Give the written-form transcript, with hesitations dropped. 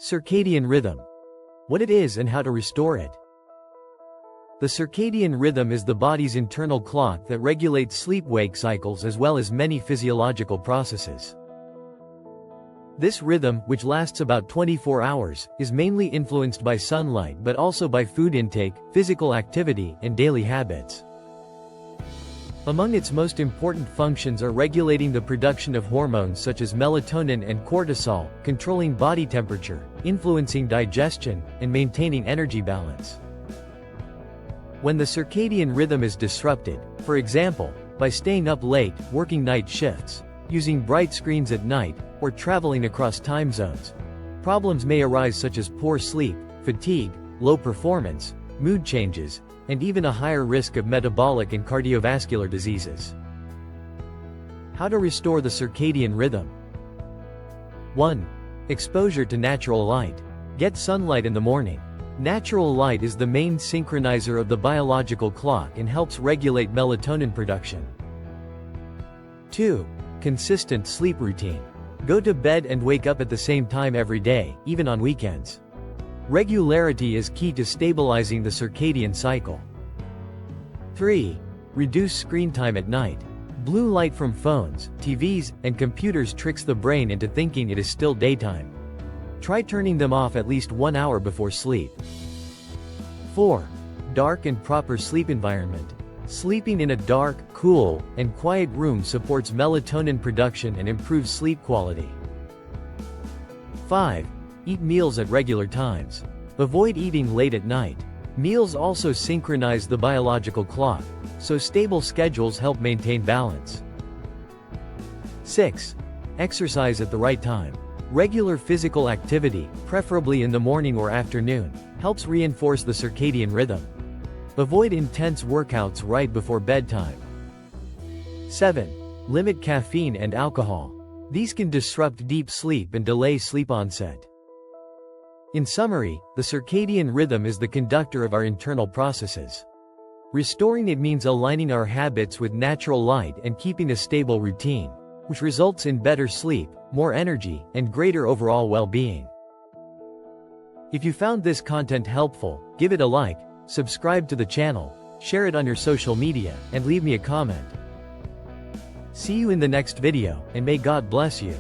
Circadian rhythm. What it is and how to restore it. The circadian rhythm is the body's internal clock that regulates sleep-wake cycles as well as many physiological processes. This rhythm, which lasts about 24 hours, is mainly influenced by sunlight but also by food intake, physical activity, and daily habits. Among its most important functions are regulating the production of hormones such as melatonin and cortisol, controlling body temperature, influencing digestion, and maintaining energy balance. When the circadian rhythm is disrupted, for example, by staying up late, working night shifts, using bright screens at night, or traveling across time zones, problems may arise such as poor sleep, fatigue, low performance, mood changes, and even a higher risk of metabolic and cardiovascular diseases. How to restore the circadian rhythm? 1. Exposure to natural light. Get sunlight in the morning. Natural light is the main synchronizer of the biological clock and helps regulate melatonin production. 2. Consistent sleep routine. Go to bed and wake up at the same time every day, even on weekends. Regularity is key to stabilizing the circadian cycle. 3. Reduce screen time at night. Blue light from phones, TVs, and computers tricks the brain into thinking it is still daytime. Try turning them off at least 1 hour before sleep. 4. Dark and proper sleep environment. Sleeping in a dark, cool, and quiet room supports melatonin production and improves sleep quality. 5. Eat meals at regular times. Avoid eating late at night. Meals also synchronize the biological clock, so stable schedules help maintain balance. 6. Exercise at the right time. Regular physical activity, preferably in the morning or afternoon, helps reinforce the circadian rhythm. Avoid intense workouts right before bedtime. 7. Limit caffeine and alcohol. These can disrupt deep sleep and delay sleep onset. In summary, the circadian rhythm is the conductor of our internal processes. Restoring it means aligning our habits with natural light and keeping a stable routine, which results in better sleep, more energy, and greater overall well-being. If you found this content helpful, give it a like, subscribe to the channel, share it on your social media, and leave me a comment. See you in the next video, and may God bless you.